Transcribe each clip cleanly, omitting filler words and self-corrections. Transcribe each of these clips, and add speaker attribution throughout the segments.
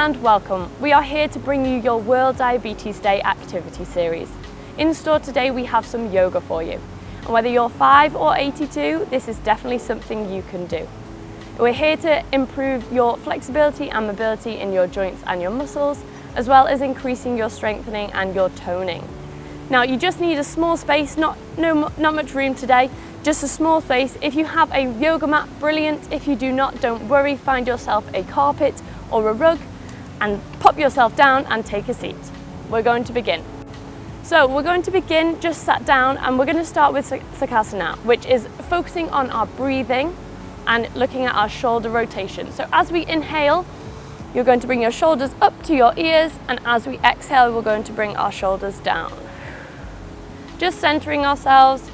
Speaker 1: and welcome. We are here to bring you your World Diabetes Day activity series. In store today we have some yoga for you. And whether you're 5 or 82, this is definitely something you can do. We're here to improve your flexibility and mobility in your joints and your muscles, as well as increasing your strengthening and your toning. Now you just need a small space, not much room today, just a small space. If you have a yoga mat, brilliant. If you do not, don't worry, find yourself a carpet or a rug and pop yourself down and take a seat. We're going to begin. So we're going to begin just sat down, and we're going to start with Sukhasana, which is focusing on our breathing and looking at our shoulder rotation. So as we inhale, you're going to bring your shoulders up to your ears, and as we exhale, we're going to bring our shoulders down. Just centering ourselves,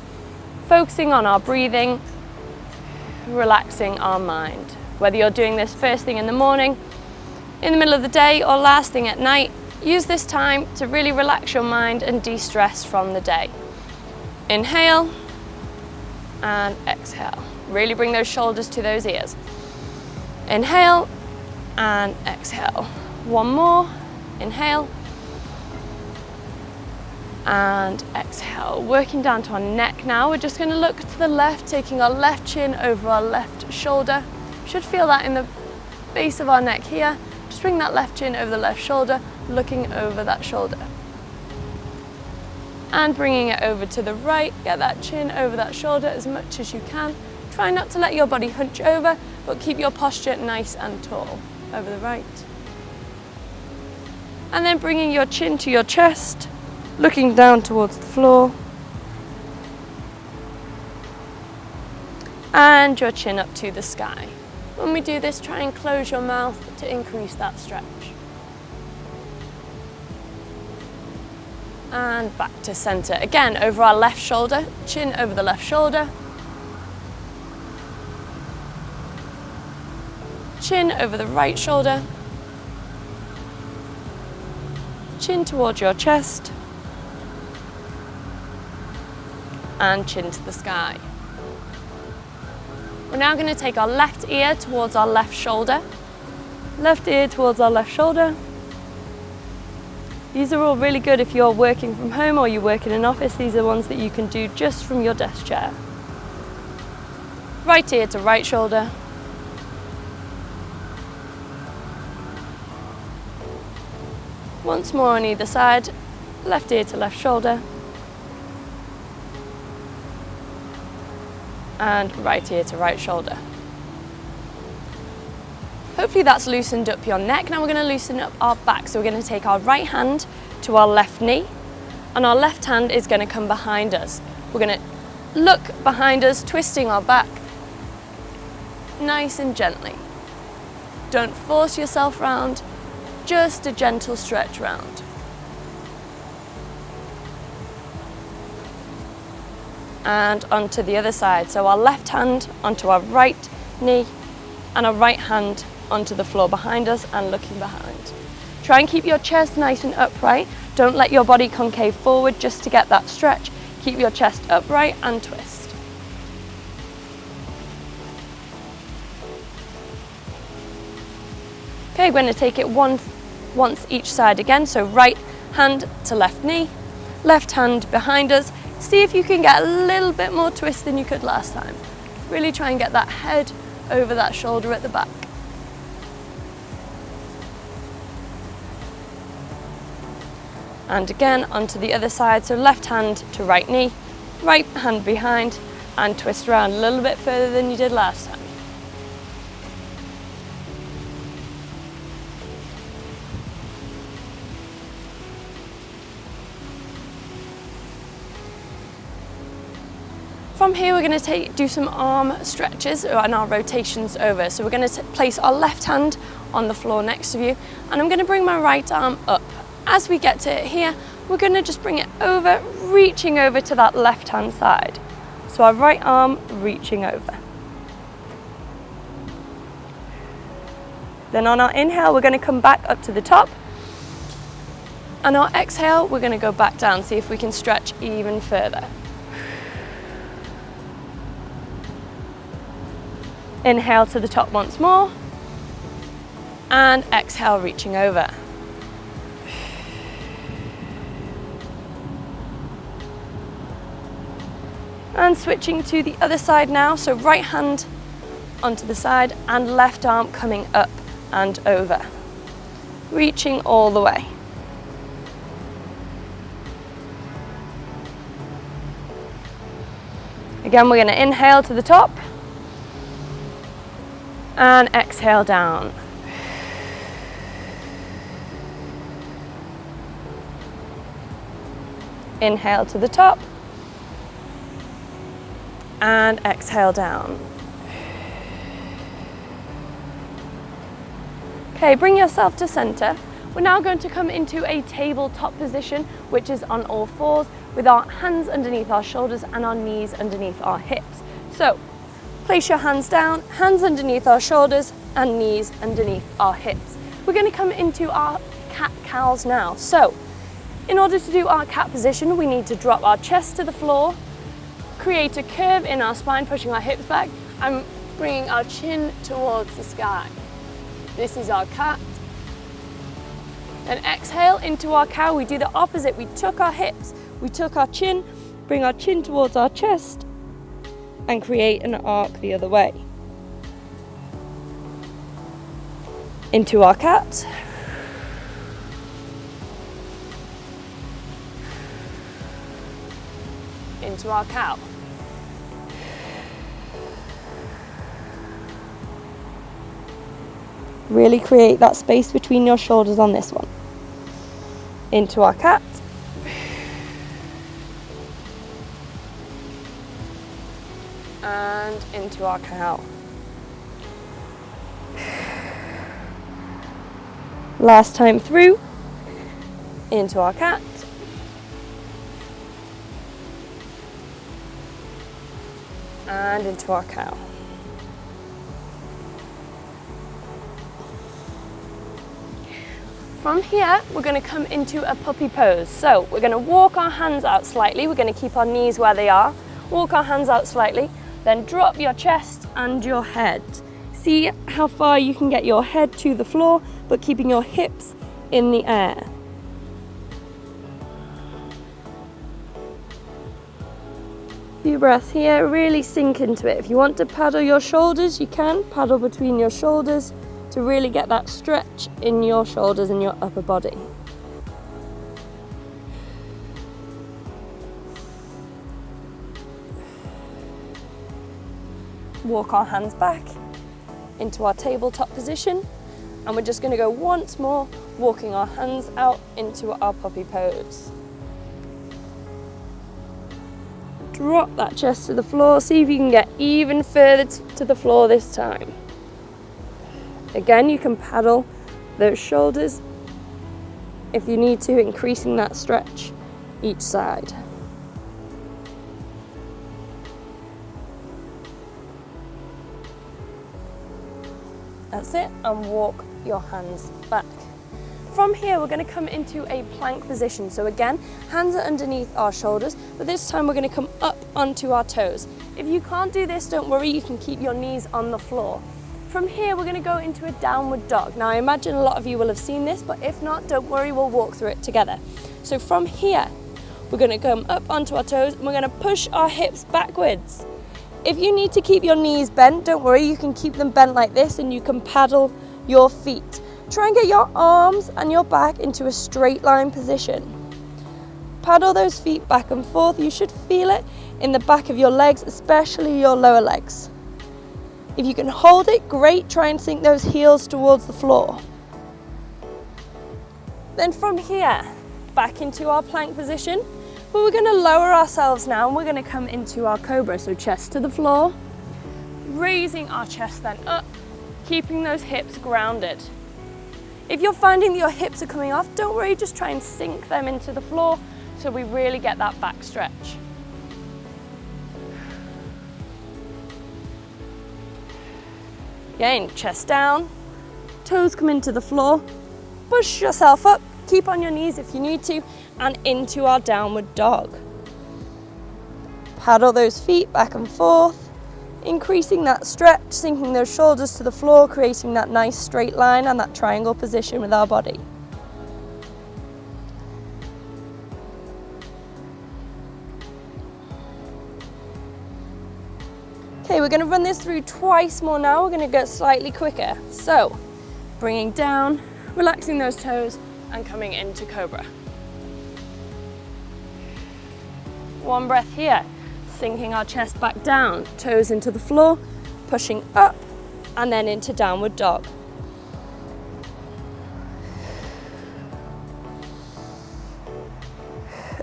Speaker 1: focusing on our breathing, relaxing our mind. Whether you're doing this first thing in the morning, in the middle of the day, or last thing at night, use this time to really relax your mind and de-stress from the day. Inhale and exhale. Really bring those shoulders to those ears. Inhale and exhale. One more. Inhale and exhale. Working down to our neck now. We're just going to look to the left, taking our left chin over our left shoulder. You should feel that in the base of our neck here. Just bring that left chin over the left shoulder, looking over that shoulder. And bringing it over to the right. Get that chin over that shoulder as much as you can. Try not to let your body hunch over, but keep your posture nice and tall. Over the right. And then bringing your chin to your chest, looking down towards the floor. And your chin up to the sky. When we do this, try and close your mouth to increase that stretch. And back to center. Again, over our left shoulder, chin over the left shoulder. Chin over the right shoulder. Chin towards your chest. And chin to the sky. We're now going to take our left ear towards our left shoulder. Left ear towards our left shoulder. These are all really good if you're working from home or you work in an office. These are ones that you can do just from your desk chair. Right ear to right shoulder. Once more on either side. Left ear to left shoulder. And right ear to right shoulder. Hopefully that's loosened up your neck. Now we're going to loosen up our back. So we're going to take our right hand to our left knee, and our left hand is going to come behind us. We're going to look behind us, twisting our back nice and gently. Don't force yourself round, just a gentle stretch round. And onto the other side. So our left hand onto our right knee, and our right hand onto the floor behind us and looking behind. Try and keep your chest nice and upright. Don't let your body concave forward just to get that stretch. Keep your chest upright and twist. Okay, we're going to take it once each side again. So right hand to left knee, left hand behind us. See if you can get a little bit more twist than you could last time. Really try and get that head over that shoulder at the back. And again onto the other side, so left hand to right knee, right hand behind, and twist around a little bit further than you did last time. From here we're going to do some arm stretches and our rotations over. So we're going to place our left hand on the floor next to you, and I'm going to bring my right arm up. As we get to here, we're going to just bring it over, reaching over to that left hand side. So our right arm reaching over. Then on our inhale, we're going to come back up to the top. And our exhale, we're going to go back down, see if we can stretch even further. Inhale to the top once more. And exhale, reaching over. And switching to the other side now, so right hand onto the side and left arm coming up and over, reaching all the way. Again, we're going to inhale to the top and exhale down. Inhale to the top and exhale down. Okay, bring yourself to center. We're now going to come into a tabletop position, which is on all fours with our hands underneath our shoulders and our knees underneath our hips. So place your hands down, hands underneath our shoulders and knees underneath our hips. We're going to come into our cat-cows now. So in order to do our cat position, we need to drop our chest to the floor, create a curve in our spine, pushing our hips back and bringing our chin towards the sky. This is our cat. Then exhale into our cow. We do the opposite. We tuck our hips, we tuck our chin, bring our chin towards our chest and create an arc the other way. Into our cat. Into our cow. Really create that space between your shoulders on this one. Into our cat. And into our cow. Last time through. Into our cat. And into our cow. From here, we're going to come into a puppy pose. So we're going to walk our hands out slightly. We're going to keep our knees where they are. Walk our hands out slightly. Then drop your chest and your head. See how far you can get your head to the floor, but keeping your hips in the air. Few breaths here, really sink into it. If you want to paddle your shoulders, you can paddle between your shoulders to really get that stretch in your shoulders and your upper body. Walk our hands back into our tabletop position, and we're just going to go once more, walking our hands out into our puppy pose. Drop that chest to the floor, see if you can get even further to the floor this time. Again, you can paddle those shoulders if you need to, increasing that stretch each side. That's it, and walk your hands back. From here, we're going to come into a plank position. So again, hands are underneath our shoulders, but this time we're going to come up onto our toes. If you can't do this, don't worry, you can keep your knees on the floor. From here, we're going to go into a downward dog. Now, I imagine a lot of you will have seen this, but if not, don't worry, we'll walk through it together. So from here, we're going to come up onto our toes, and we're going to push our hips backwards. If you need to keep your knees bent, don't worry, you can keep them bent like this, and you can paddle your feet. Try and get your arms and your back into a straight line position. Paddle those feet back and forth. You should feel it in the back of your legs, especially your lower legs. If you can hold it, great. Try and sink those heels towards the floor. Then from here, back into our plank position. But we're going to lower ourselves now, and we're going to come into our Cobra. So chest to the floor, raising our chest then up, keeping those hips grounded. If you're finding that your hips are coming off, don't worry, just try and sink them into the floor so we really get that back stretch. Again, chest down, toes come into the floor, push yourself up, keep on your knees if you need to, and into our downward dog. Paddle those feet back and forth, increasing that stretch, sinking those shoulders to the floor, creating that nice straight line and that triangle position with our body. Okay, we're going to run this through twice more now. We're going to go slightly quicker. So, bringing down, relaxing those toes and coming into Cobra. One breath here, sinking our chest back down, toes into the floor, pushing up and then into downward dog.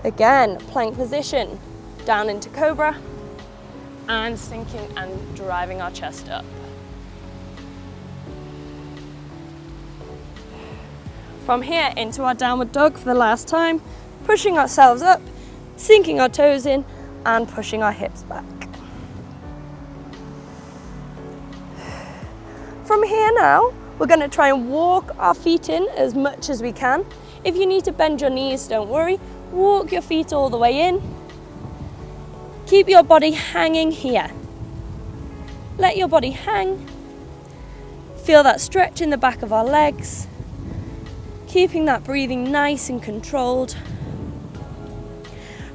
Speaker 1: Again, plank position, down into Cobra and sinking and driving our chest up. From here into our downward dog for the last time, pushing ourselves up, sinking our toes in and pushing our hips back. From here now, we're going to try and walk our feet in as much as we can. If you need to bend your knees, don't worry. Walk your feet all the way in. Keep your body hanging here. Let your body hang. Feel that stretch in the back of our legs. Keeping that breathing nice and controlled.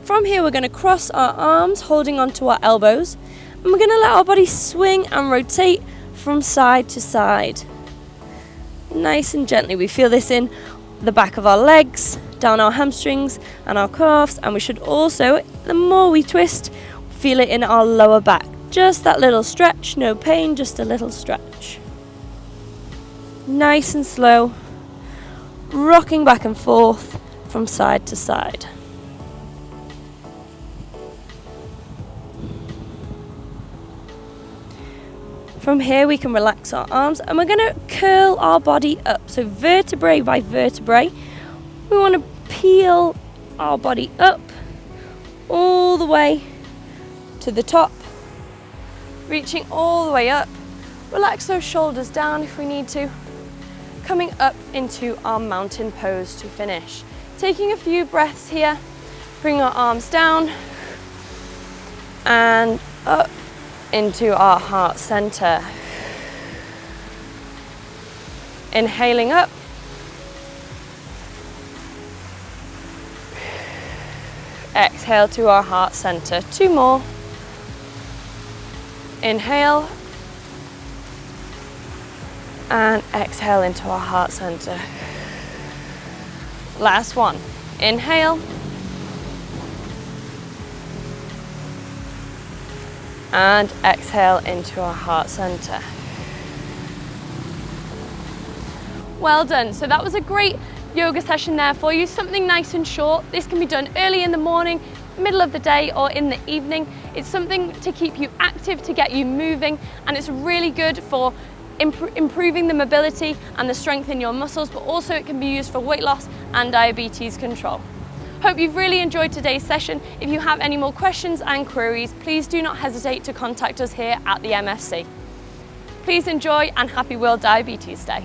Speaker 1: From here, we're going to cross our arms, holding onto our elbows, and we're going to let our body swing and rotate from side to side. Nice and gently. We feel this in the back of our legs, down our hamstrings and our calves, and we should also, the more we twist, feel it in our lower back. Just that little stretch, no pain, just a little stretch. Nice and slow, rocking back and forth from side to side. From here we can relax our arms and we're going to curl our body up. So vertebrae by vertebrae, we want to peel our body up all the way to the top, reaching all the way up. Relax those shoulders down if we need to. Coming up into our mountain pose to finish. Taking a few breaths here, bring our arms down and up into our heart center. Inhaling up. Exhale to our heart center. 2 more. Inhale. And exhale into our heart center. Last one. Inhale. And exhale into our heart center. Well done. So that was a great yoga session there for you. Something nice and short. This can be done early in the morning, middle of the day, or in the evening. It's something to keep you active, to get you moving, and it's really good for improving the mobility and the strength in your muscles, but also it can be used for weight loss and diabetes control. Hope you've really enjoyed today's session. If you have any more questions and queries, please do not hesitate to contact us here at the MSC. Please enjoy and happy World Diabetes Day.